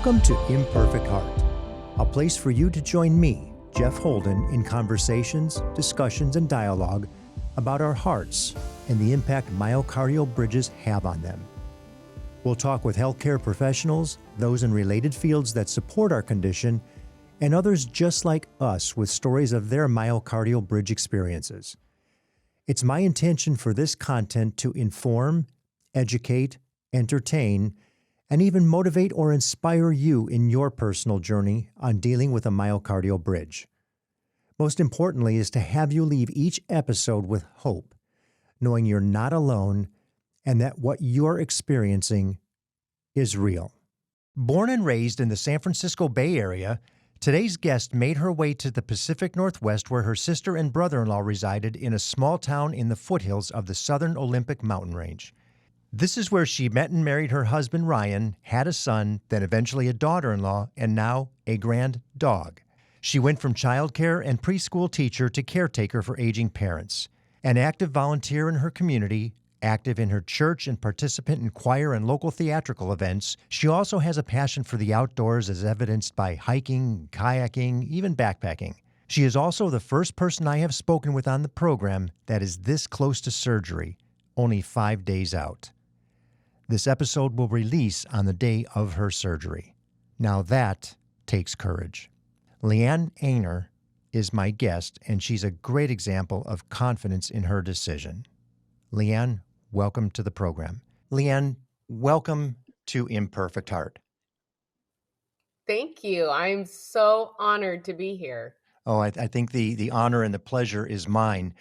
Welcome to Imperfect Heart, a place for you to join me, Jeff Holden, in conversations, discussions, and dialogue about our hearts and the impact myocardial bridges have on them. We'll talk with healthcare professionals, those in related fields that support our condition, and others just like us with stories of their myocardial bridge experiences. It's my intention for this content to inform, educate, entertain, and even motivate or inspire you in your personal journey on dealing with a myocardial bridge. Most importantly is to have you leave each episode with hope, knowing you're not alone and that what you're experiencing is real. Born and raised in the San Francisco Bay Area, today's guest made her way to the Pacific Northwest where her sister and brother-in-law resided in a small town in the foothills of the Southern Olympic mountain range. This is where she met and married her husband, Ryan, had a son, then eventually a daughter-in-law, and now a grand dog. She went from childcare and preschool teacher to caretaker for aging parents. An active volunteer in her community, active in her church and participant in choir and local theatrical events, she also has a passion for the outdoors as evidenced by hiking, kayaking, even backpacking. She is also the first person I have spoken with on the program that is this close to surgery, only 5 days out. This episode will release on the day of her surgery. Now that takes courage. Liane Aigner is my guest, and she's a great example of confidence in her decision. Liane, welcome to the program. Liane, welcome to Imperfect Heart. Thank you. I'm so honored to be here. Oh, I think the honor and the pleasure is mine,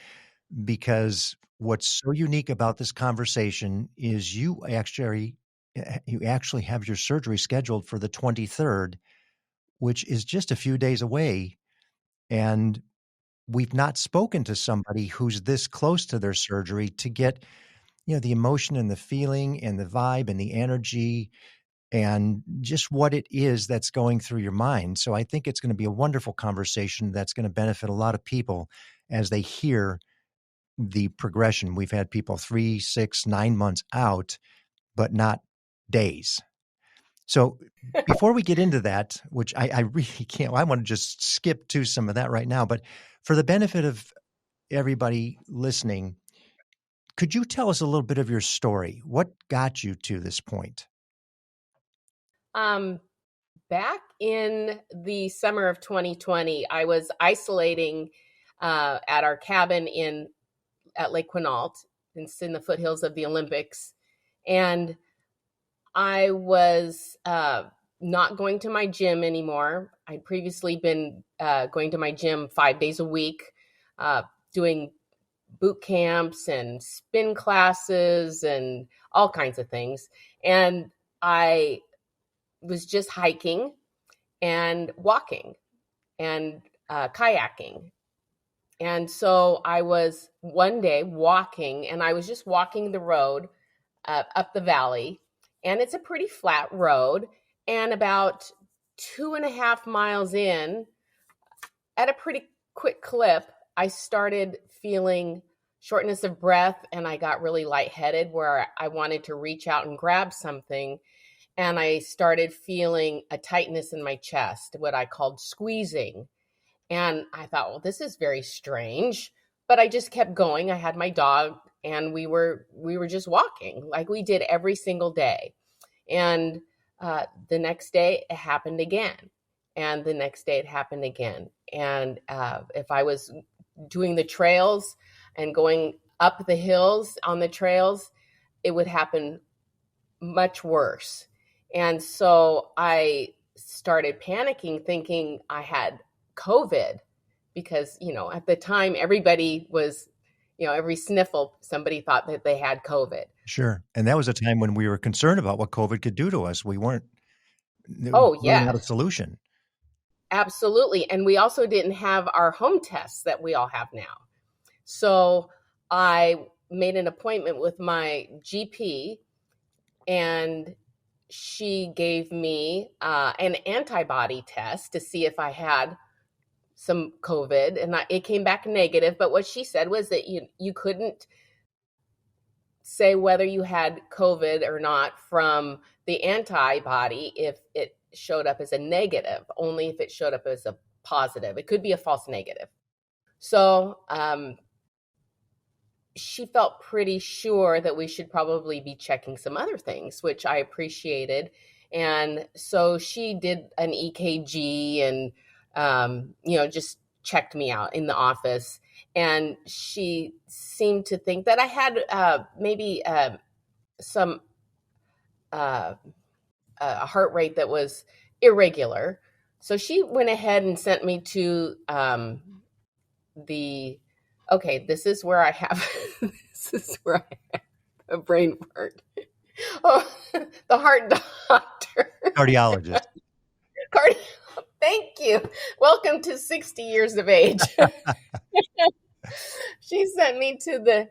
because what's so unique about this conversation is you actually have your surgery scheduled for the 23rd, which is just a few days away. And we've not spoken to somebody who's this close to their surgery to get, the emotion and the feeling and the vibe and the energy and just what it is that's going through your mind. So I think it's going to be a wonderful conversation that's going to benefit a lot of people as they hear the progression. We've had people 3, 6, 9 months out, but not days. So before we get into that, which I really can't, I want to just skip to some of that right now, but for the benefit of everybody listening, could you tell us a little bit of your story? What got you to this point? Back in the summer of 2020, I was isolating at our cabin at Lake Quinault. It's in the foothills of the Olympics. And I was not going to my gym anymore. I'd previously been going to my gym 5 days a week, doing boot camps and spin classes and all kinds of things. And I was just hiking and walking and kayaking. And so I was one day walking, and I was just walking the road up the valley, and it's a pretty flat road. And about 2.5 miles in, at a pretty quick clip, I started feeling shortness of breath, and I got really lightheaded where I wanted to reach out and grab something. And I started feeling a tightness in my chest, what I called squeezing. And I thought, well, this is very strange, but I just kept going. I had my dog, and we were just walking like we did every single day. And the next day it happened again. And the next day it happened again. And if I was doing the trails and going up the hills on the trails, it would happen much worse. And so I started panicking, thinking I had COVID, because, at the time, everybody was, every sniffle, somebody thought that they had COVID. Sure. And that was a time when we were concerned about what COVID could do to us. We weren't not a solution. Absolutely. And we also didn't have our home tests that we all have now. So I made an appointment with my GP, and she gave me an antibody test to see if I had some COVID, and it came back negative. But what she said was that you couldn't say whether you had COVID or not from the antibody if showed up as a negative, only if it showed up as a positive. It could be a false negative. So she felt pretty sure that we should probably be checking some other things, which I appreciated. And so she did an EKG and, just checked me out in the office. And she seemed to think that I had maybe some a heart rate that was irregular. So she went ahead and sent me to this is where I have this is where I have a brain fart. Oh, the heart doctor. Cardiologist. Thank you. Welcome to 60 years of age. She sent me to the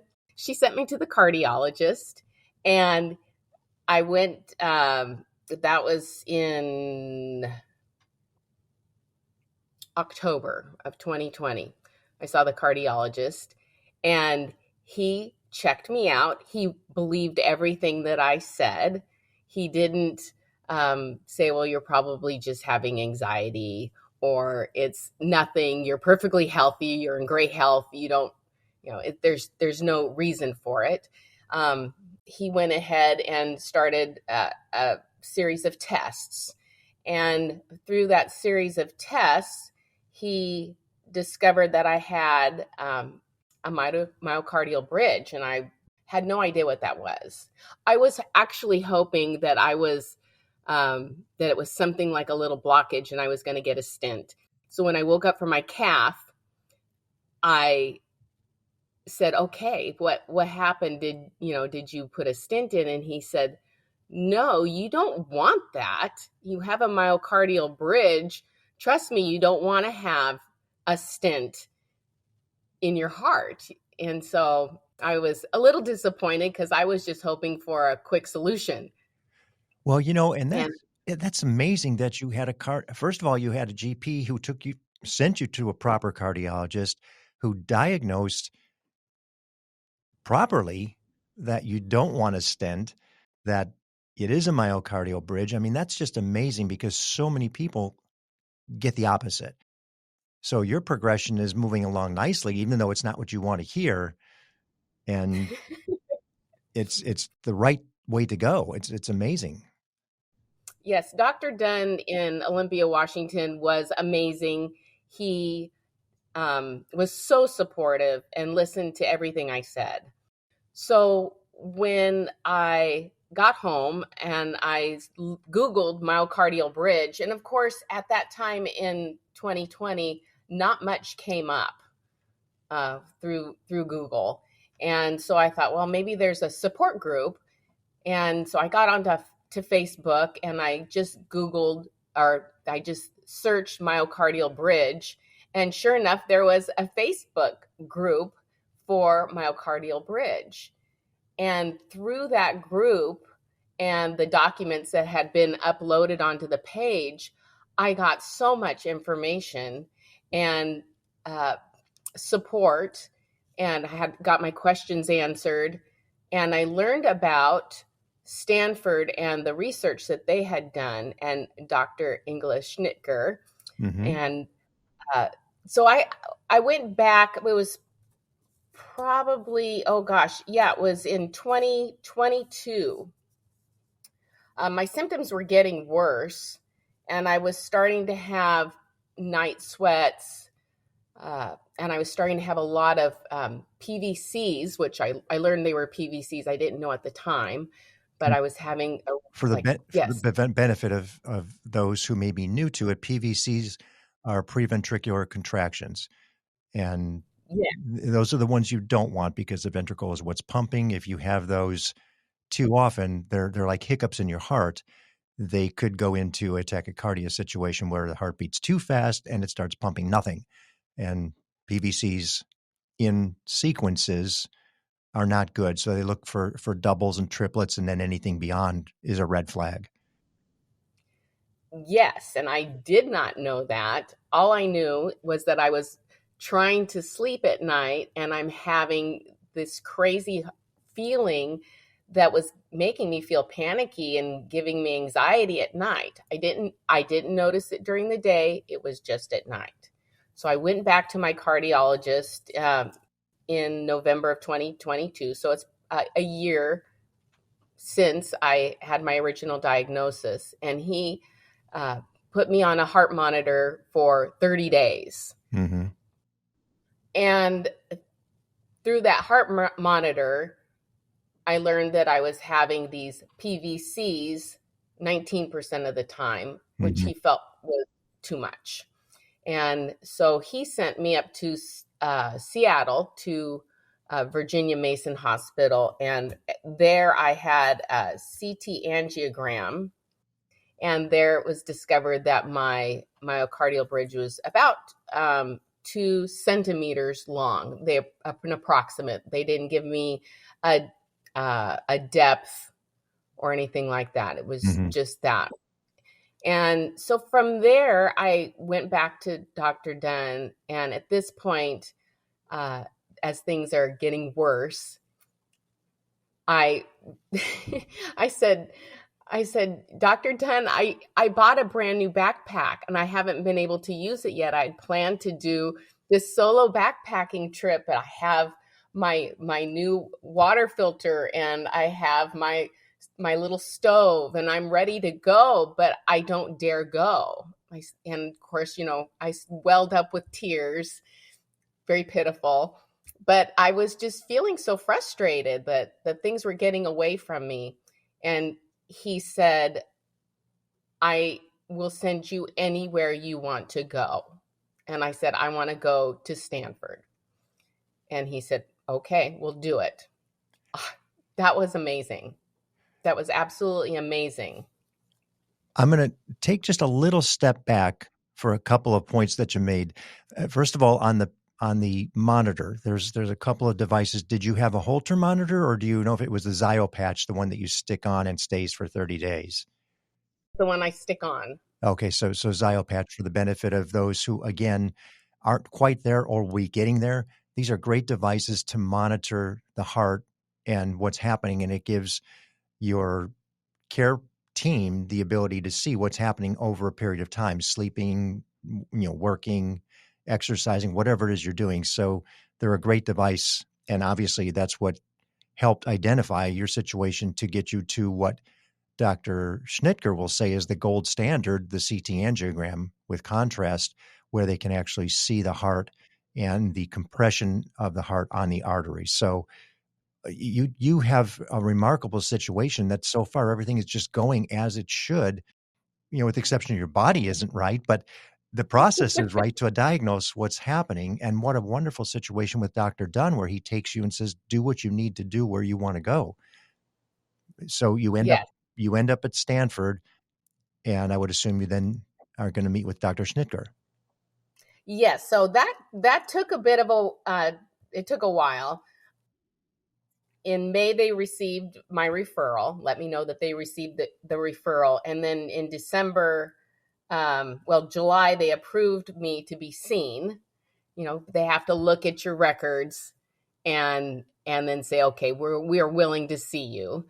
cardiologist, and I went, that was in October of 2020. I saw the cardiologist, and he checked me out. He believed everything that I said. He didn't say, well, you're probably just having anxiety, or it's nothing. You're perfectly healthy. You're in great health. You don't, there's no reason for it. He went ahead and started a series of tests. And through that series of tests, he discovered that I had a myocardial bridge, and I had no idea what that was. I was actually hoping that that it was something like a little blockage and I was going to get a stent. So when I woke up from my calf, I said, okay, what happened? Did you put a stent in? And he said, no, you don't want that. You have a myocardial bridge. Trust me, you don't want to have a stent in your heart. And so I was a little disappointed because I was just hoping for a quick solution. Well, and that's amazing that you had first of all, you had a GP who sent you to a proper cardiologist who diagnosed properly that you don't want a stent, that it is a myocardial bridge. I mean, that's just amazing because so many people get the opposite. So your progression is moving along nicely, even though it's not what you want to hear. And it's the right way to go. It's amazing. Yes, Dr. Dunn in Olympia, Washington was amazing. He was so supportive and listened to everything I said. So when I got home and I Googled myocardial bridge, and of course, at that time in 2020, not much came up through Google. And so I thought, well, maybe there's a support group. And so I got onto Facebook and I just Googled, or I just searched myocardial bridge. And sure enough, there was a Facebook group for myocardial bridge. And through that group and the documents that had been uploaded onto the page, I got so much information and support, and I had got my questions answered. And I learned about Stanford and the research that they had done, and Dr. English Schnitger. Mm-hmm. And so I went back. It was probably, it was in 2022. My symptoms were getting worse, and I was starting to have night sweats, and I was starting to have a lot of PVCs, which I learned they were PVCs. I didn't know at the time, but I was having for the benefit of those who may be new to it. PVCs are preventricular contractions, and those are the ones you don't want because the ventricle is what's pumping. If you have those too often, they're like hiccups in your heart. They could go into a tachycardia situation where the heart beats too fast and it starts pumping nothing. And PVCs in sequences are not good. So they look for doubles and triplets, and then anything beyond is a red flag. Yes, and I did not know that. All I knew was that I was trying to sleep at night and I'm having this crazy feeling that was making me feel panicky and giving me anxiety at night. I didn't notice it during the day. It was just at night. So I went back to my cardiologist in November of 2022. So it's a year since I had my original diagnosis, and he put me on a heart monitor for 30 days. Mm-hmm. And through that heart monitor, I learned that I was having these PVCs 19% of the time, which Mm-hmm. he felt was too much. And so he sent me up to Seattle to Virginia Mason Hospital. And there I had a CT angiogram. And there it was discovered that my myocardial bridge was about 2 centimeters long. They an approximate. They didn't give me a depth or anything like that. It was Mm-hmm. just that. And so from there, I went back to Dr. Dunn. And at this point, as things are getting worse, I I said, Dr. Dunn, I bought a brand new backpack and I haven't been able to use it yet. I'd planned to do this solo backpacking trip, but I have my new water filter and I have my little stove and I'm ready to go, but I don't dare go. And of course, I welled up with tears, very pitiful. But I was just feeling so frustrated that things were getting away from me. And he said, I will send you anywhere you want to go. And I said, I want to go to Stanford. And he said, okay, we'll do it. That was amazing. That was absolutely amazing. I'm going to take just a little step back for a couple of points that you made. First of all, on the monitor, there's a couple of devices. Did you have a Holter monitor, or do you know if it was the Zio patch, the one that you stick on and stays for 30 days? The one I stick on. Okay, so Zio patch, for the benefit of those who, again, aren't quite there or will be getting there. These are great devices to monitor the heart and what's happening, and it gives your care team the ability to see what's happening over a period of time, sleeping, working, exercising, whatever it is you're doing. So they're a great device. And obviously that's what helped identify your situation to get you to what Dr. Schnitger will say is the gold standard, the CT angiogram with contrast, where they can actually see the heart and the compression of the heart on the artery. So you have a remarkable situation that so far everything is just going as it should, with the exception of your body isn't right, but the process is right to diagnose what's happening. And what a wonderful situation with Dr. Dunn, where he takes you and says, do what you need to do where you want to go. So Yes. you end up at Stanford, and I would assume you then are going to meet with Dr. Schnitger. Yes. So that took a bit of it took a while. In May, they received my referral, let me know that they received the referral. And then in December, July, they approved me to be seen. They have to look at your records and then say, okay, we are willing to see you.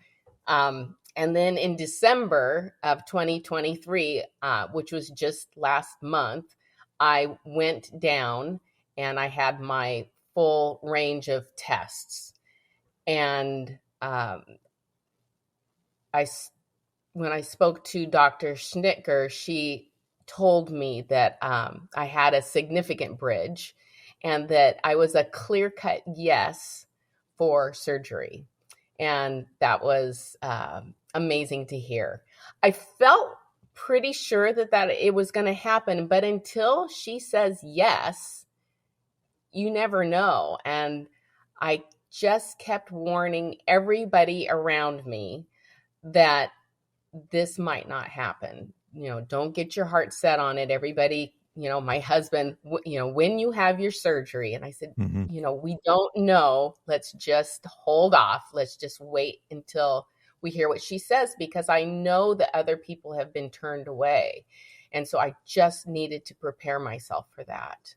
And then in December of 2023, which was just last month, I went down and I had my full range of tests. And when I spoke to Dr. Schnitger, she told me that I had a significant bridge and that I was a clear-cut yes for surgery. And that was amazing to hear. I felt pretty sure that it was going to happen, but until she says yes, you never know. And I just kept warning everybody around me that this might not happen. Don't get your heart set on it. Everybody, my husband, when you have your surgery. And I said, we don't know. Let's just hold off. Let's just wait until we hear what she says, because I know that other people have been turned away. And so I just needed to prepare myself for that.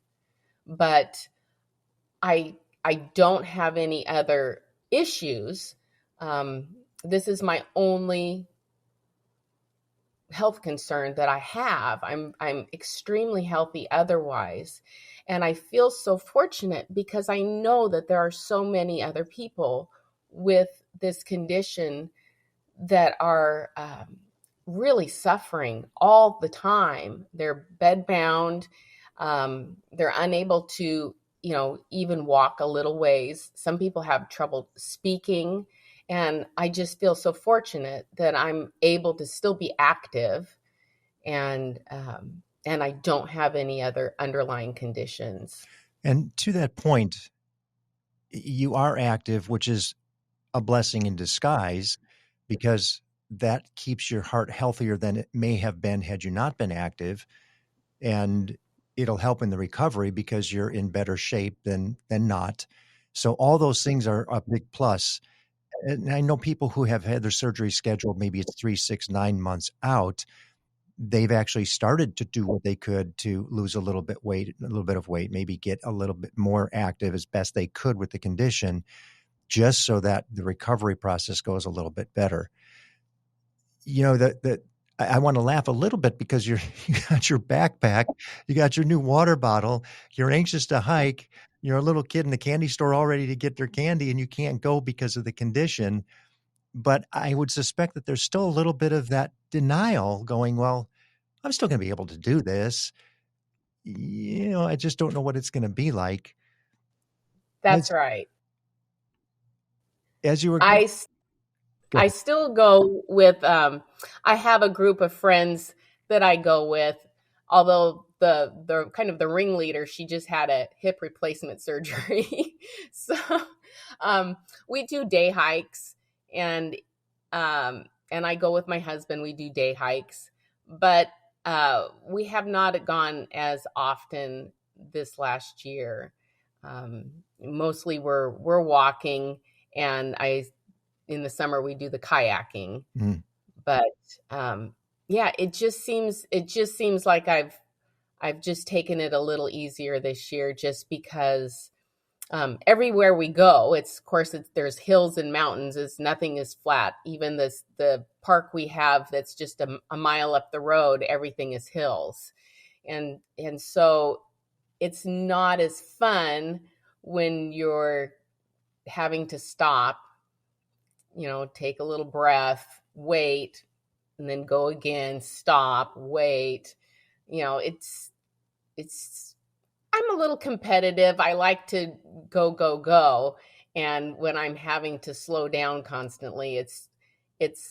But I don't have any other issues. this is my only health concern that I have. I'm extremely healthy otherwise. And I feel so fortunate because I know that there are so many other people with this condition that are really suffering all the time. They're bedbound. They're unable to, even walk a little ways. Some people have trouble speaking. And I just feel so fortunate that I'm able to still be active, and I don't have any other underlying conditions. And to that point, you are active, which is a blessing in disguise, because that keeps your heart healthier than it may have been had you not been active. And it'll help in the recovery because you're in better shape than not. So all those things are a big plus. And I know people who have had their surgery scheduled, maybe it's 3, 6, 9 months out. They've actually started to do what they could to lose a little bit of weight, maybe get a little bit more active as best they could with the condition, just so that the recovery process goes a little bit better. That I want to laugh a little bit because you got your backpack, you got your new water bottle, you're anxious to hike, you're a little kid in the candy store all ready to get their candy, and you can't go because of the condition. But I would suspect that there's still a little bit of that denial going, well, I'm still going to be able to do this. I just don't know what it's going to be like. That's As, right. as you were, I go I ahead. still go with, I have a group of friends that I go with, although the kind of the ringleader, she just had a hip replacement surgery. So we do day hikes, and I go with my husband. We do day hikes, but we have not gone as often this last year. Mostly we're walking, and I in the summer we do the kayaking. Mm, But yeah, it just seems like I've just taken it a little easier this year, just because everywhere we go, there's hills and mountains. Nothing is flat. Even the park we have that's just a mile up the road, everything is hills, and so it's not as fun when you're having to stop, take a little breath, wait, and then go again, stop, wait. It's I'm a little competitive. I like to go, go, go. And when I'm having to slow down constantly, it's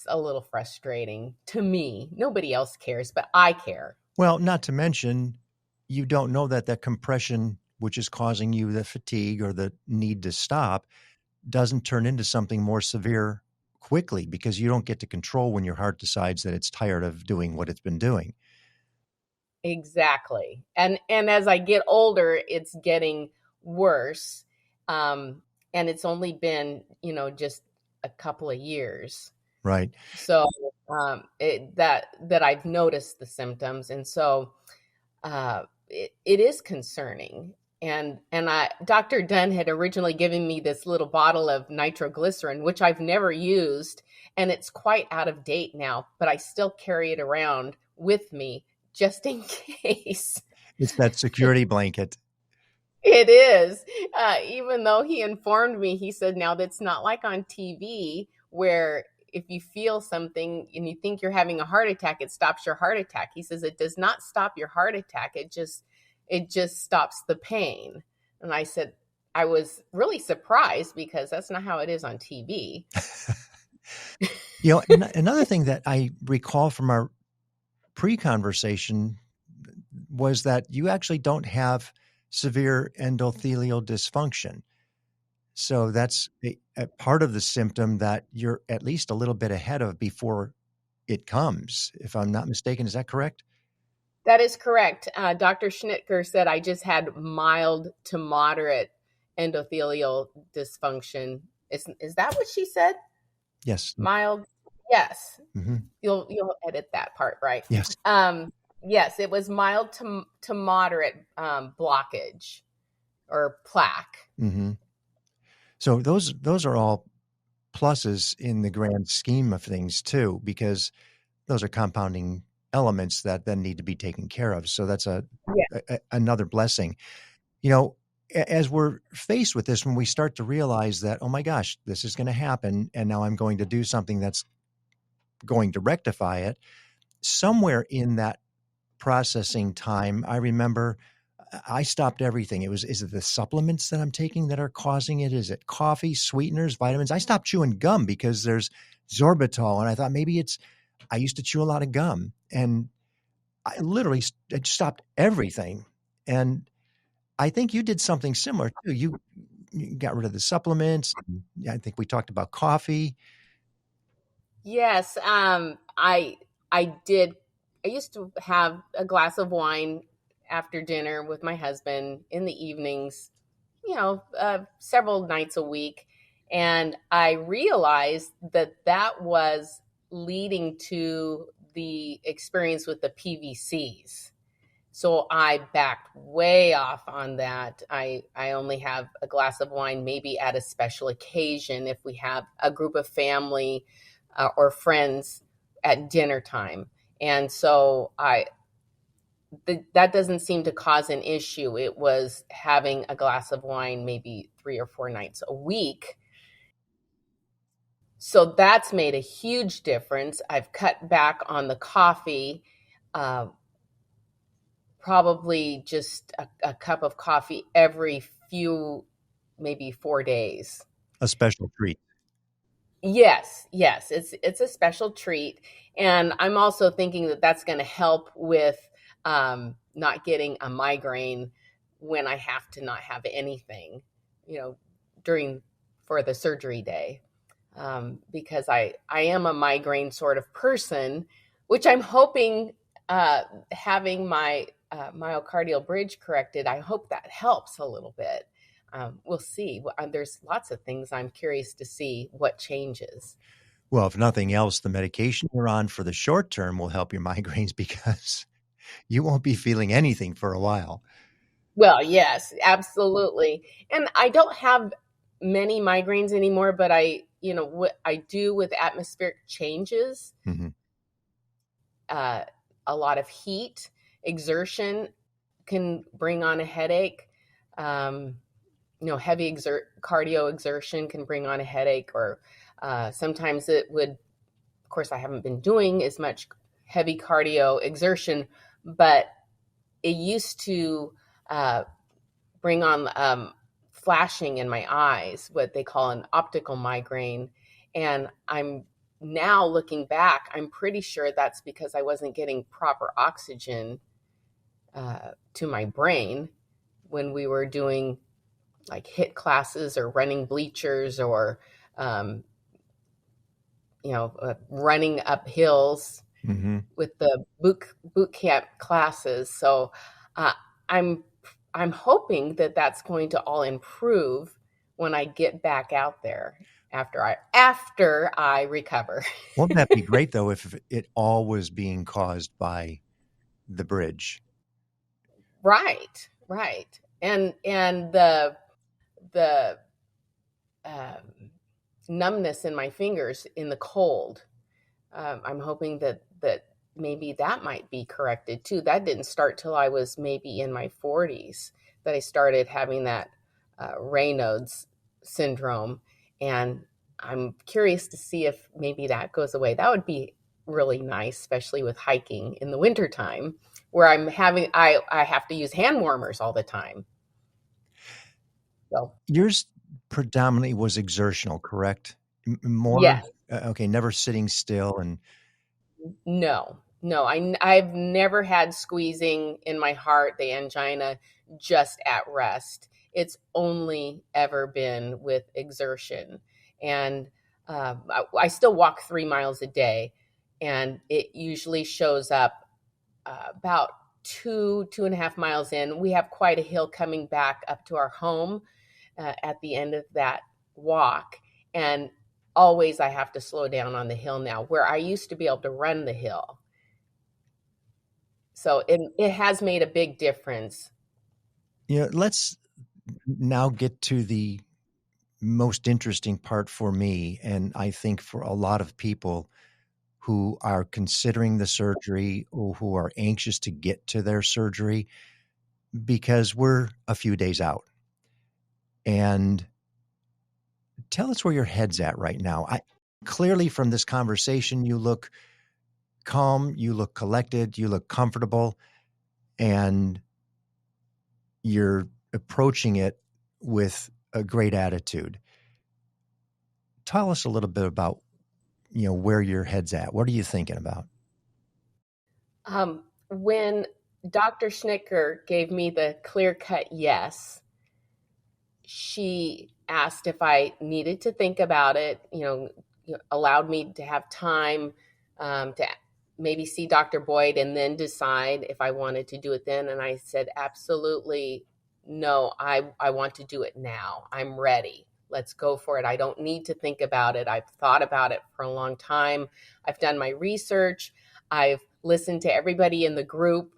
a little frustrating to me. Nobody else cares, but I care. well, not to mention, you don't know that compression, which is causing you the fatigue or the need to stop, doesn't turn into something more severe quickly, because you don't get to control when your heart decides that it's tired of doing what it's been doing. Exactly. And as I get older, it's getting worse. And it's only been, just a couple of years. Right. So that I've noticed the symptoms, and so it is concerning. And Dr. Dunn had originally given me this little bottle of nitroglycerin, which I've never used, and it's quite out of date now, but I still carry it around with me just in case. It's that security blanket. It is. Even though he informed me, he said, now that's not like on TV where if you feel something and you think you're having a heart attack, it stops your heart attack. He says it does not stop your heart attack. It just stops the pain. And I said, I was really surprised because that's not how it is on TV. Another thing that I recall from our pre-conversation was that you actually don't have severe endothelial dysfunction. So that's a part of the symptom that you're at least a little bit ahead of before it comes, if I'm not mistaken. Is that correct? That is correct. Dr. Schnitker said I just had mild to moderate endothelial dysfunction. Is that what she said? Yes. Mild? Yes. Mm-hmm. You'll edit that part, right? Yes. Yes, it was mild to moderate blockage or plaque. Mm-hmm. So those are all pluses in the grand scheme of things too, because those are compounding elements that then need to be taken care of. So that's Yeah. another blessing. You know, as we're faced with this, when we start to realize that, oh my gosh, this is going to happen, and now I'm going to do something that's going to rectify it, somewhere in that processing time, I remember I stopped everything. Is it the supplements that I'm taking that are causing it? Is it coffee, sweeteners, vitamins? I stopped chewing gum because there's sorbitol. And I thought maybe I used to chew a lot of gum, and I literally stopped everything. And I think you did something similar too. You got rid of the supplements. I think we talked about coffee. Yes, I did. I used to have a glass of wine after dinner with my husband in the evenings, several nights a week, and I realized that that was leading to the experience with the PVCs. So I backed way off on that. I only have a glass of wine maybe at a special occasion if we have a group of family or friends at dinner time. And so that doesn't seem to cause an issue. It was having a glass of wine maybe 3 or 4 nights a week. So that's made a huge difference. I've cut back on the coffee. Uh, Probably just a cup of coffee every few, maybe 4 days. A special treat. Yes, yes, it's a special treat, and I'm also thinking that that's going to help with not getting a migraine when I have to not have anything, you know, during for the surgery day, because I am a migraine sort of person, which I'm hoping having my myocardial bridge corrected. I hope that helps a little bit. We'll see. There's lots of things I'm curious to see what changes. Well, if nothing else, the medication you're on for the short term will help your migraines because you won't be feeling anything for a while. Well, yes, absolutely. And I don't have many migraines anymore, but what I do with atmospheric changes, Mhm. uh, a lot of heat, exertion can bring on a headache. Um, Heavy cardio exertion can bring on a headache, or sometimes it would. Of course, I haven't been doing as much heavy cardio exertion, but it used to uh, bring on flashing in my eyes, what they call an optical migraine. And I'm now looking back, I'm pretty sure that's because I wasn't getting proper oxygen to my brain when we were doing like HIIT classes or running bleachers or um, running up hills Mhm. with the boot camp classes. So uh, I'm I'm hoping that that's going to all improve when I get back out there after I recover. Won't that be great though if it all was being caused by the bridge? Right, right, and the um, numbness in my fingers in the cold. I'm hoping that maybe that might be corrected too. That didn't start till I was maybe in my 40s that I started having that Raynaud's syndrome, and I'm curious to see if maybe that goes away. That would be really nice, especially with hiking in the wintertime, where I have to use hand warmers all the time. So Yours predominantly was exertional, correct? More? yes. Okay, never sitting still and No, no, I've never had squeezing in my heart, the angina, just at rest. It's only ever been with exertion. And I still walk 3 miles a day, and it usually shows up about 2.5 miles in. We have quite a hill coming back up to our home at the end of that walk. And always I have to slow down on the hill now, where I used to be able to run the hill. So it has made a big difference. let's now get to the most interesting part for me, and I think for a lot of people who are considering the surgery or who are anxious to get to their surgery, because we're a few days out. And tell us where your head's at right now. Clearly from this conversation, you look calm, you look collected, you look comfortable, and you're approaching it with a great attitude. Tell us a little bit about, where your head's at. What are you thinking about? When Dr. Schnicker gave me the clear-cut yes, she asked if I needed to think about it, allowed me to have time to maybe see Dr. Boyd and then decide if I wanted to do it then. And I said, absolutely no, I want to do it now. I'm ready. Let's go for it. I don't need to think about it. I've thought about it for a long time. I've done my research. I've listened to everybody in the group.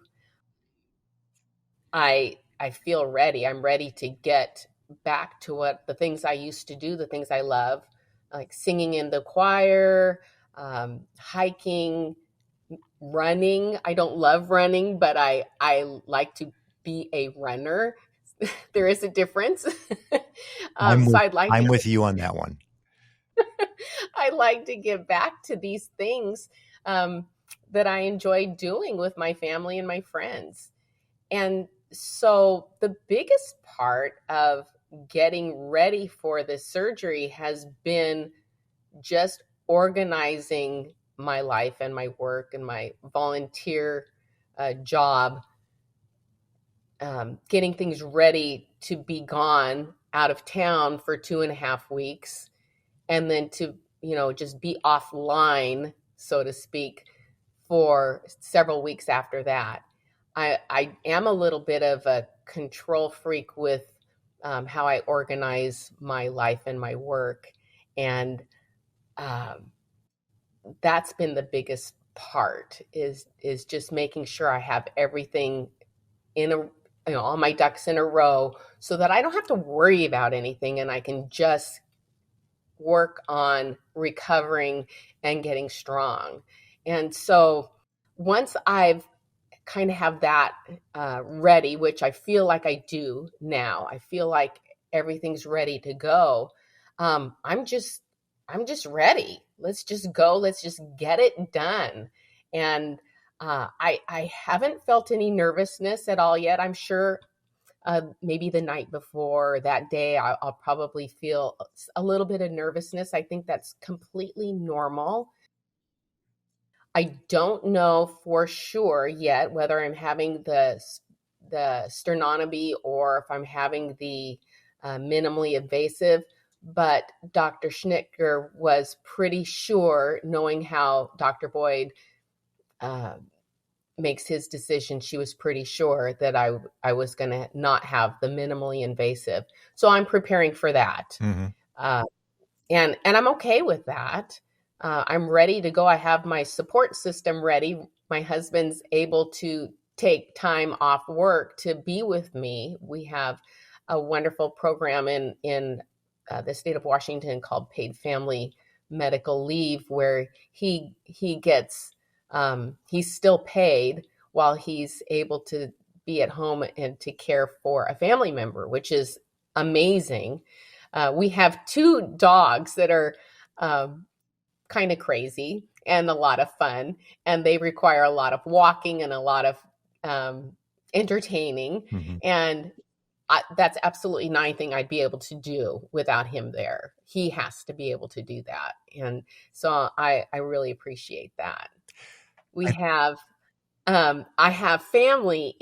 I feel ready. I'm ready to get back to what the things I used to do, the things I love, like singing in the choir, hiking, running. I don't love running, but I like to be a runner. There is a difference. So I'm with you on that one. I like to get back to these things that I enjoy doing with my family and my friends. And so the biggest part of getting ready for this surgery has been just organizing my life and my work and my volunteer job, getting things ready to be gone out of town for 2.5 weeks, and then to, just be offline, so to speak, for several weeks after that. I am a little bit of a control freak with how I organize my life and my work. And that's been the biggest part is just making sure I have everything in all my ducks in a row so that I don't have to worry about anything and I can just work on recovering and getting strong. And so once I've kind of have that ready, which I feel like I do now, I feel like everything's ready to go. I'm just ready. Let's just go. Let's just get it done. And I haven't felt any nervousness at all yet. I'm sure maybe the night before that day, I'll probably feel a little bit of nervousness. I think that's completely normal. I don't know for sure yet whether I'm having the sternotomy or if I'm having the minimally invasive, but Dr. Schnicker was pretty sure, knowing how Dr. Boyd makes his decision, she was pretty sure that I was going to not have the minimally invasive. So I'm preparing for that. Mm-hmm. And I'm okay with that. I'm ready to go. I have my support system ready. My husband's able to take time off work to be with me. We have a wonderful program in the state of Washington called Paid Family Medical Leave, where he gets he's still paid while he's able to be at home and to care for a family member, which is amazing. We have 2 dogs that are kind of crazy and a lot of fun, and they require a lot of walking and a lot of entertaining. Mm-hmm. And that's absolutely not anything I'd be able to do without him there. He has to be able to do that. And so I really appreciate that. I have family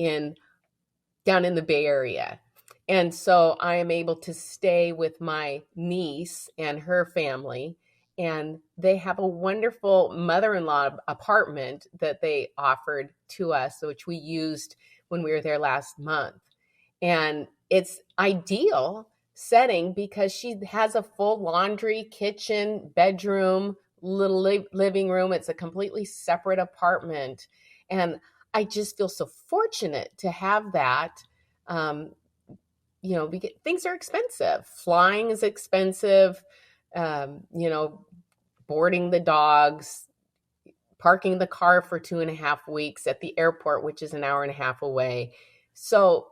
down in the Bay Area. And so I am able to stay with my niece and her family. And they have a wonderful mother-in-law apartment that they offered to us, which we used when we were there last month. And it's ideal setting because she has a full laundry, kitchen, bedroom, little living room. It's a completely separate apartment. And I just feel so fortunate to have that, things are expensive. Flying is expensive. Boarding the dogs, parking the car for 2.5 weeks at the airport, which is an hour and a half away. So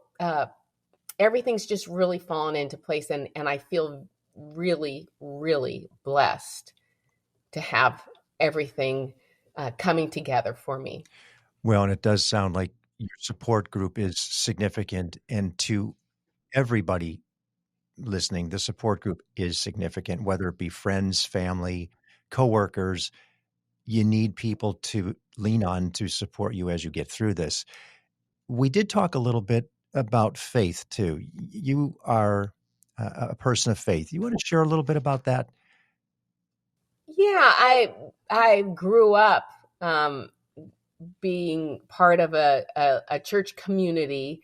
everything's just really fallen into place. And I feel really, really blessed to have everything coming together for me. Well, and it does sound like your support group is significant. And to everybody listening, the support group is significant, whether it be friends, family, coworkers. You need people to lean on to support you as you get through this. We did talk a little bit about faith too. You are a person of faith. You want to share a little bit about that? Yeah, I grew up being part of a church community,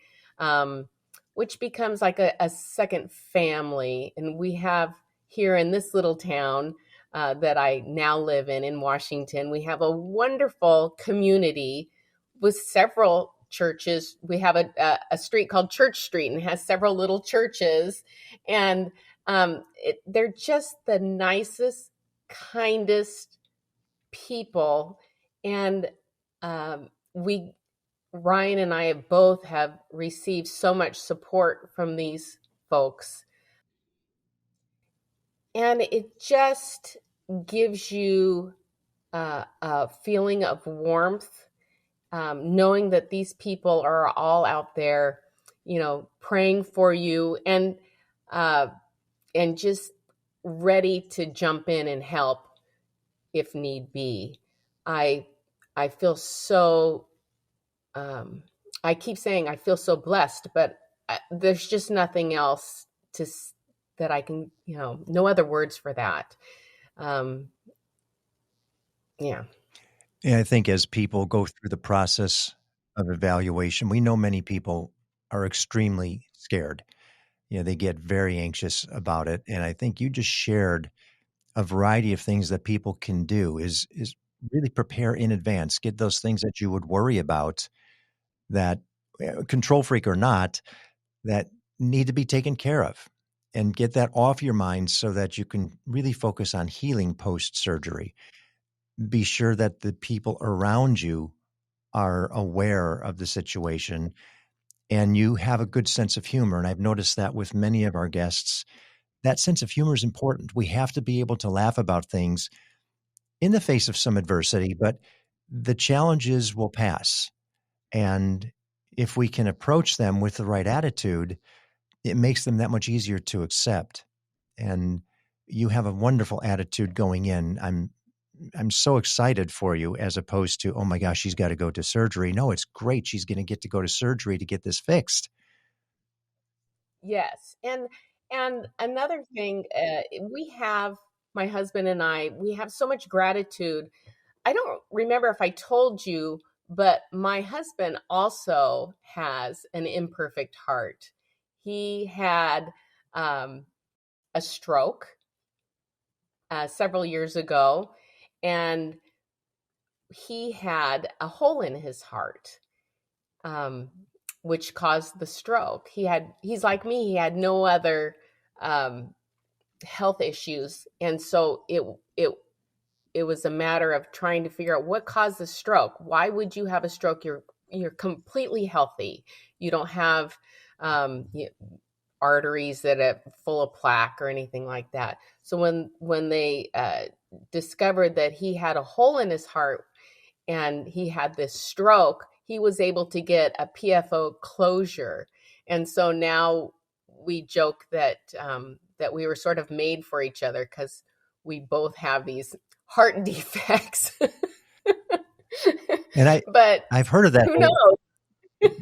which becomes like a second family. And we have here in this little town that I now live in Washington, we have a wonderful community with several churches. We have a street called Church Street and has several little churches. And they're just the nicest, kindest people. And we Ryan and I both have received so much support from these folks, and it just gives you a feeling of warmth, knowing that these people are all out there, praying for you, and just ready to jump in and help if need be. I feel so I keep saying I feel so blessed, but there's just nothing else that I can, no other words for that. Um, yeah. And I think as people go through the process of evaluation, we know many people are extremely scared. They get very anxious about it. And I think you just shared a variety of things that people can do is really prepare in advance, get those things that you would worry about that control freak or not, that need to be taken care of, and get that off your mind so that you can really focus on healing post-surgery. Be sure that the people around you are aware of the situation and you have a good sense of humor. And I've noticed that with many of our guests, that sense of humor is important. We have to be able to laugh about things in the face of some adversity, but the challenges will pass. And if we can approach them with the right attitude, it makes them that much easier to accept. And you have a wonderful attitude going in. I'm so excited for you, as opposed to, oh my gosh, she's got to go to surgery. No, it's great. She's going to get to go to surgery to get this fixed. Yes. And another thing, my husband and we have so much gratitude. I don't remember if I told you, but my husband also has an imperfect heart. He had a stroke several years ago, and he had a hole in his heart, which caused the stroke. He's like me. He had no other health issues, and so it was a matter of trying to figure out what caused the stroke. Why would you have a stroke? You're completely healthy. You don't have arteries that are full of plaque or anything like that. So when they discovered that he had a hole in his heart and he had this stroke, he was able to get a PFO closure. And so now we joke that that we were sort of made for each other because we both have these heart defects. And but I've heard of that. Who knows?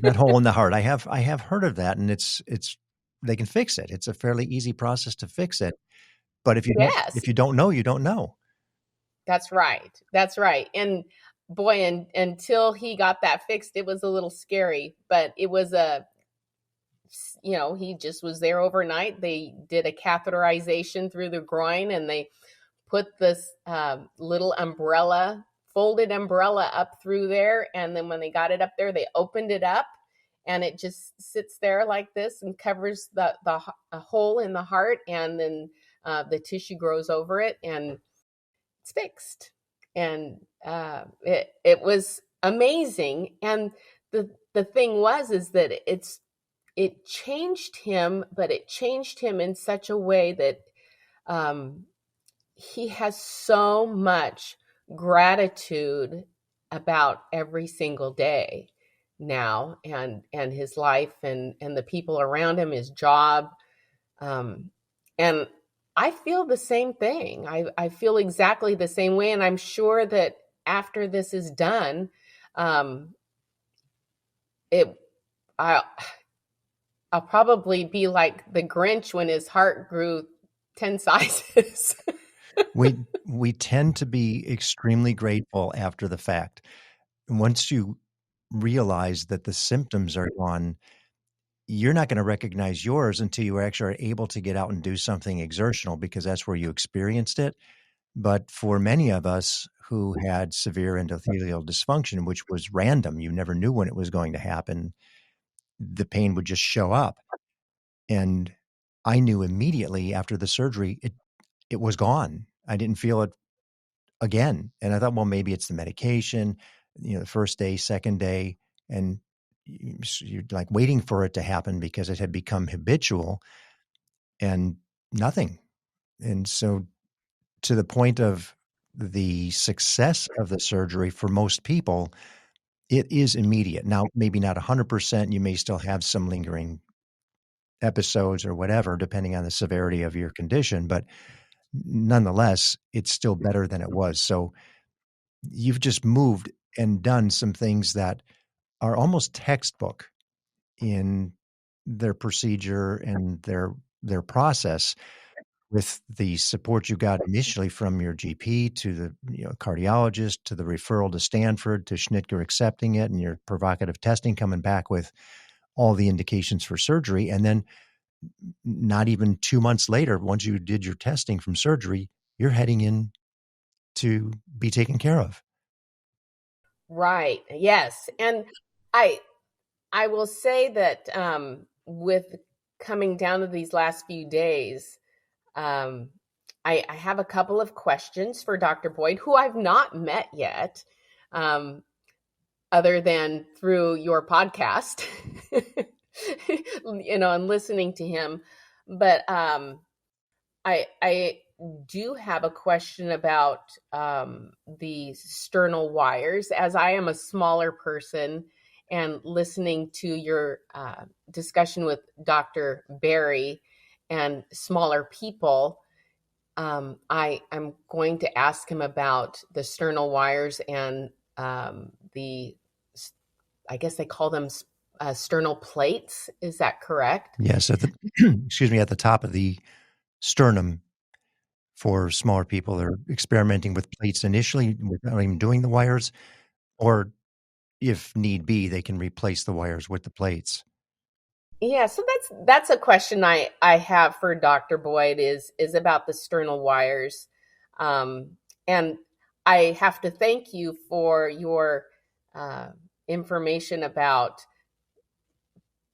That hole in the heart. I have heard of that, and it's they can fix it. It's a fairly easy process to fix it. But if you don't know, you don't know. That's right. That's right. And boy, until he got that fixed, it was a little scary, but it was he just was there overnight. They did a catheterization through the groin, and they put this little folded umbrella up through there. And then when they got it up there, they opened it up and it just sits there like this and covers a hole in the heart, and then the tissue grows over it, and it's fixed. And it was amazing. And the thing is that it changed him, but it changed him in such a way that um, he has so much gratitude about every single day now, and his life, and the people around him, his job, and I feel the same thing. I feel exactly the same way, and I'm sure that after this is done, it I I'll probably be like the Grinch when his heart grew 10 sizes. We tend to be extremely grateful after the fact. Once you realize that the symptoms are gone, you're not going to recognize yours until you actually are able to get out and do something exertional, because that's where you experienced it. But for many of us who had severe endothelial dysfunction, which was random, you never knew when it was going to happen, the pain would just show up. And I knew immediately after the surgery, it was gone. I didn't feel it again. And I thought, well, maybe it's the medication, the first day, second day, and you're like waiting for it to happen because it had become habitual, and nothing. And so, to the point of the success of the surgery for most people, it is immediate. Now, maybe not 100%. You may still have some lingering episodes or whatever, depending on the severity of your condition, but nonetheless, it's still better than it was. So you've just moved and done some things that are almost textbook in their procedure and their process, with the support you got initially from your GP to the cardiologist, to the referral to Stanford, to Schnitger accepting it, and your provocative testing coming back with all the indications for surgery. And then not even 2 months later, once you did your testing from surgery, you're heading in to be taken care of. Right. Yes. And I I will say that with coming down to these last few days, um, I have a couple of questions for Dr. Boyd, who I've not met yet, um, other than through your podcast, and listening to him. But I do have a question about the sternal wires, as I am a smaller person, and listening to your discussion with Dr. Barry and smaller people. I'm going to ask him about the sternal wires and the, I guess they call them sternal plates. Is that correct? Yes, at the excuse me, at the top of the sternum. For smaller people, they're experimenting with plates initially without even doing the wires, or if need be, they can replace the wires with the plates. Yeah, so that's a question I have for Dr. Boyd, is about the sternal wires, and I have to thank you for your uh, information about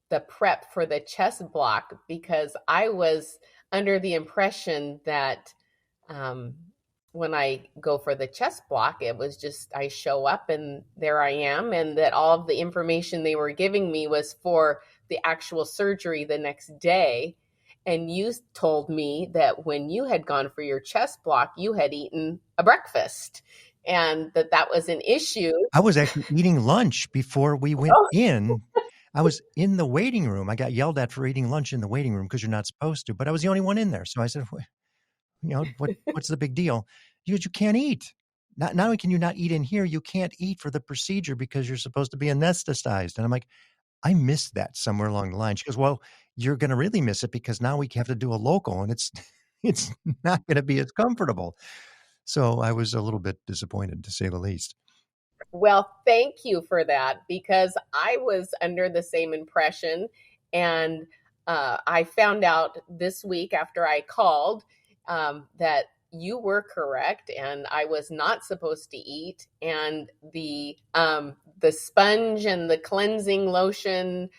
the prep for the chest block, because I was under the impression that um, when I go for the chest block, it was just I show up and there I am, and that all of the information they were giving me was for the actual surgery the next day. And you told me that when you had gone for your chest block, you had eaten a breakfast, and that was an issue. I was actually eating lunch before we went Oh, in. I was in the waiting room. I got yelled at for eating lunch in the waiting room because you're not supposed to, but I was the only one in there. So I said, what's the big deal? You can't eat. Not only can you not eat in here, you can't eat for the procedure because you're supposed to be anesthetized. And I'm like, I missed that somewhere along the line. She goes, well, you're going to really miss it because now we have to do a local, and it's not going to be as comfortable. So I was a little bit disappointed, to say the least. well, thank you for that, because I was under the same impression. And I found out this week after I called that you were correct, and I was not supposed to eat. And the sponge and the cleansing lotion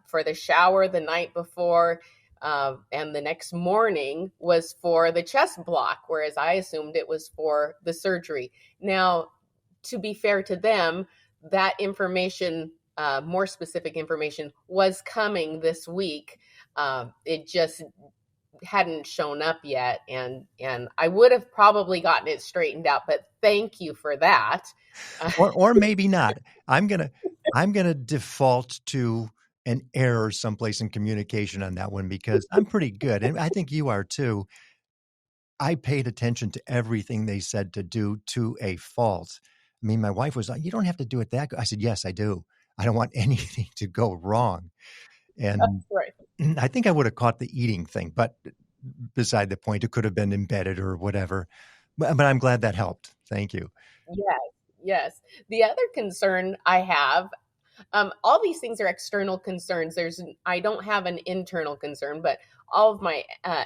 for the shower the night before, and the next morning was for the chest block, whereas I assumed it was for the surgery. Now, to be fair to them, that information, more specific information, was coming this week. It just hadn't shown up yet, and I would have probably gotten it straightened out, but thank you for that. Or maybe not. I'm gonna default to an error someplace in communication on that one because I'm pretty good, and I think you are too. I paid attention to everything they said to do to a fault. I mean, my wife was like, "You don't have to do it that good." I said, "Yes, I do. I don't want anything to go wrong." And Right. I think I would have caught the eating thing, but beside the point, it could have been embedded or whatever. But I'm glad that helped. Thank you. Yes, yes. The other concern I have, all these things are external concerns. I don't have an internal concern, but all of my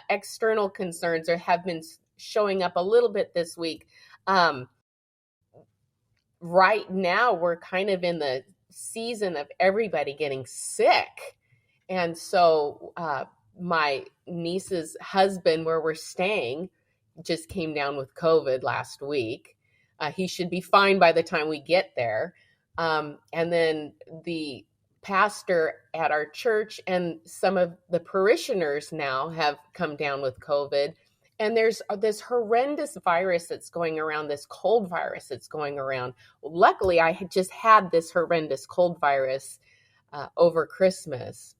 external concerns have been showing up a little bit this week. Um, right now, we're kind of in the season of everybody getting sick. And so my niece's husband, where we're staying, just came down with COVID last week. He should be fine by the time we get there. And then the pastor at our church and some of the parishioners now have come down with COVID. And there's this horrendous virus that's going around, this cold virus that's going around. Luckily, I had just had this horrendous cold virus over Christmas.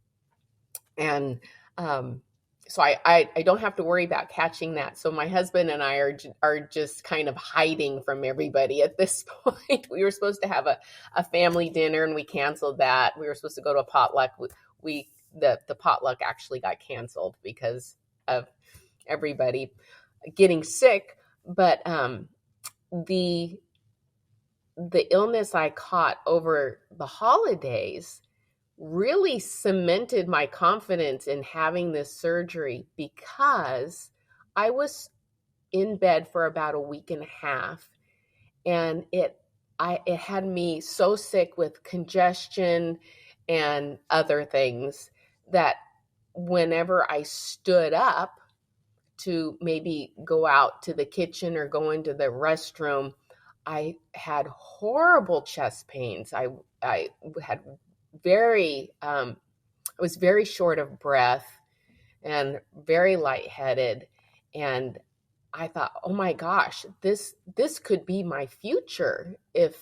And so I don't have to worry about catching that. So my husband and I are just kind of hiding from everybody at this point. We were supposed to have a family dinner and we canceled that. We were supposed to go to a potluck. The potluck actually got canceled because of everybody getting sick. But the illness I caught over the holidays really cemented my confidence in having this surgery because I was in bed for about a week and a half, and it had me so sick with congestion and other things that whenever I stood up to maybe go out to the kitchen or go into the restroom, I had horrible chest pains. I had I was very short of breath and very lightheaded. And I thought, oh my gosh, this could be my future if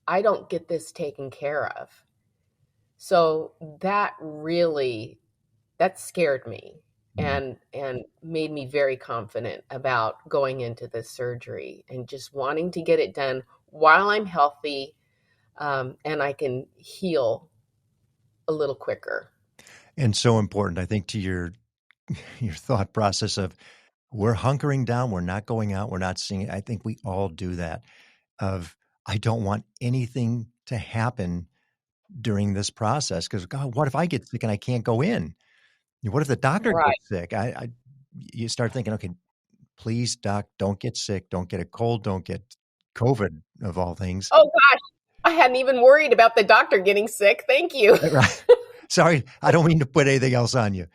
I don't get this taken care of. So that scared me and made me very confident about going into this surgery and just wanting to get it done while I'm healthy, and I can heal a little quicker. And so important, I think, to your thought process of we're hunkering down, we're not going out, we're not seeing it. I think we all do that of I don't want anything to happen during this process because God, what if I get sick and I can't go in? What if the doctor Right. gets sick? You start thinking, okay, please, doc, don't get sick, don't get a cold, don't get COVID of all things. Oh gosh, I hadn't even worried about the doctor getting sick. Thank you. Right. Sorry, I don't mean to put anything else on you.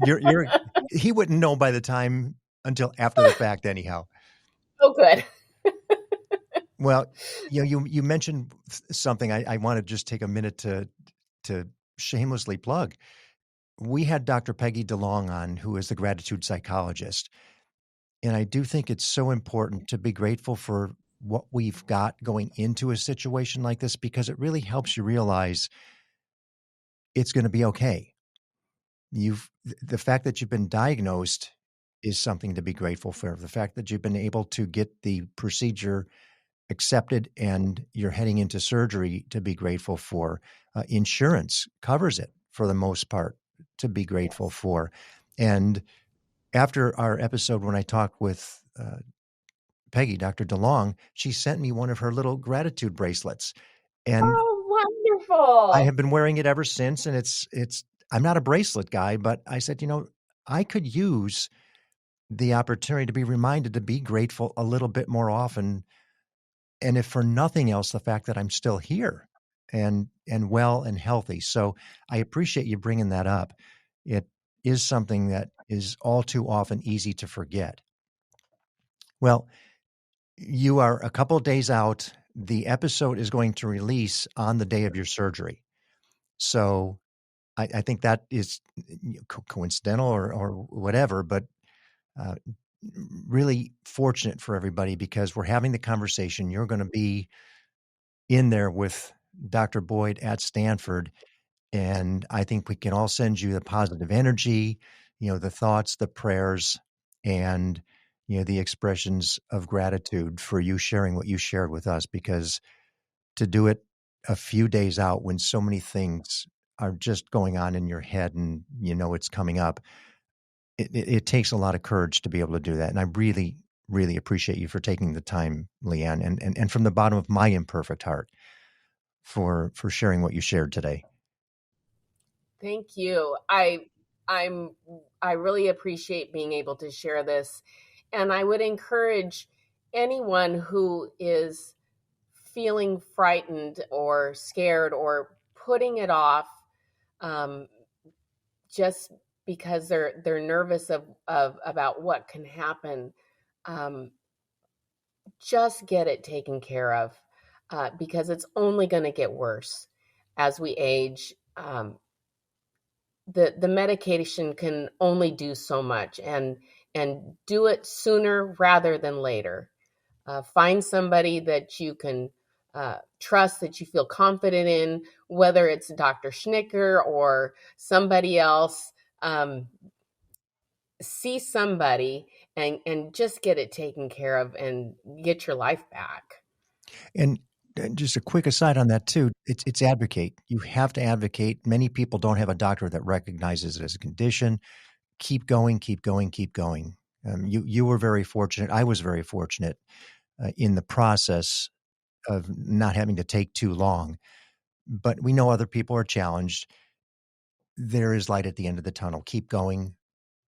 You're he wouldn't know by the time until after the fact anyhow. Oh, good. Well, you mentioned something I want to just take a minute to shamelessly plug. We had Dr. Peggy DeLong on, who is the gratitude psychologist. And I do think it's so important to be grateful for what we've got going into a situation like this because it really helps you realize it's going to be okay. The fact that you've been diagnosed is something to be grateful for. The fact that you've been able to get the procedure accepted and you're heading into surgery to be grateful for. Insurance covers it for the most part to be grateful Yes. for. And after our episode, when I talked with Peggy, Dr. DeLong, she sent me one of her little gratitude bracelets. And Oh, I wonderful. have been wearing it ever since. And I'm not a bracelet guy, but I said, I could use the opportunity to be reminded to be grateful a little bit more often. And if for nothing else, the fact that I'm still here and well and healthy. So I appreciate you bringing that up. It is something that is all too often easy to forget. Well, you are a couple of days out. The episode is going to release on the day of your surgery. So I think that is coincidental or whatever, but uh, really fortunate for everybody because we're having the conversation. You're going to be in there with Dr. Boyd at Stanford. And I think we can all send you the positive energy, the thoughts, the prayers, and, the expressions of gratitude for you sharing what you shared with us, because to do it a few days out when so many things are just going on in your head and it's coming up, it takes a lot of courage to be able to do that. And I really, really appreciate you for taking the time, Leanne, and from the bottom of my imperfect heart for sharing what you shared today. Thank you. I'm I really appreciate being able to share this, and I would encourage anyone who is feeling frightened or scared or putting it off, um, just because they're nervous of about what can happen. Um, just get it taken care of, because it's only going to get worse as we age. The medication can only do so much, and do it sooner rather than later. Find somebody that you can trust, that you feel confident in, whether it's Dr. Schnicker or somebody else. See somebody and just get it taken care of and get your life back. And just a quick aside on that too, it's advocate. You have to advocate. Many people don't have a doctor that recognizes it as a condition. Keep going, keep going, keep going. You were very fortunate. I was very fortunate in the process of not having to take too long. But we know other people are challenged. There is light at the end of the tunnel. Keep going.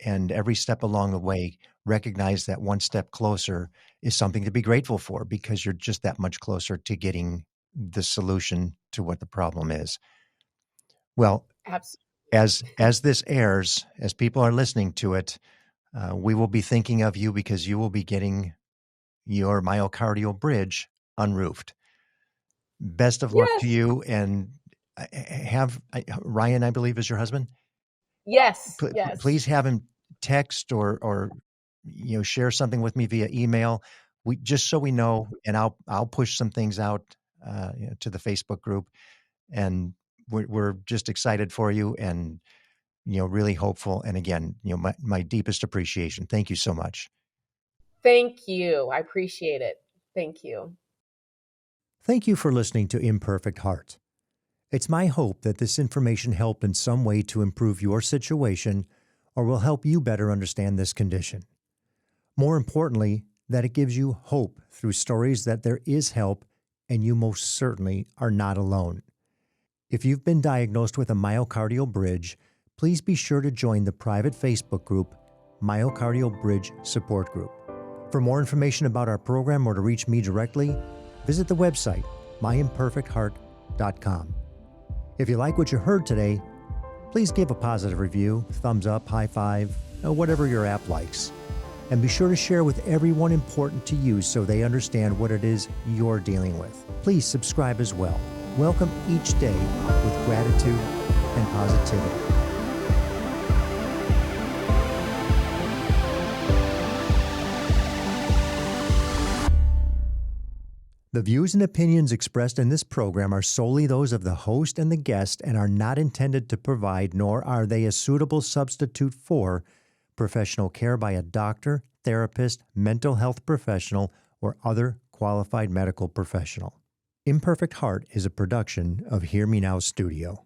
And every step along the way, recognize that one step closer is something to be grateful for, because you're just that much closer to getting the solution to what the problem is. Well, Absolutely. as this airs, as people are listening to it, we will be thinking of you because you will be getting your myocardial bridge unroofed. Best of luck to Yes. you, and have Ryan, I believe, is your husband. Yes. Yes. Please have him text or share something with me via email. We just so we know, and I'll push some things out to the Facebook group, and we're just excited for you, and really hopeful. And again, my deepest appreciation. Thank you so much. Thank you. I appreciate it. Thank you. Thank you for listening to Imperfect Heart. It's my hope that this information helped in some way to improve your situation or will help you better understand this condition. More importantly, that it gives you hope through stories that there is help and you most certainly are not alone. If you've been diagnosed with a myocardial bridge, please be sure to join the private Facebook group, Myocardial Bridge Support Group. For more information about our program or to reach me directly, visit the website, myimperfectheart.com. If you like what you heard today, please give a positive review, thumbs up, high five, or whatever your app likes. And be sure to share with everyone important to you so they understand what it is you're dealing with. Please subscribe as well. Welcome each day with gratitude and positivity. The views and opinions expressed in this program are solely those of the host and the guest and are not intended to provide, nor are they a suitable substitute for, professional care by a doctor, therapist, mental health professional, or other qualified medical professional. Imperfect Heart is a production of Hear Me Now Studio.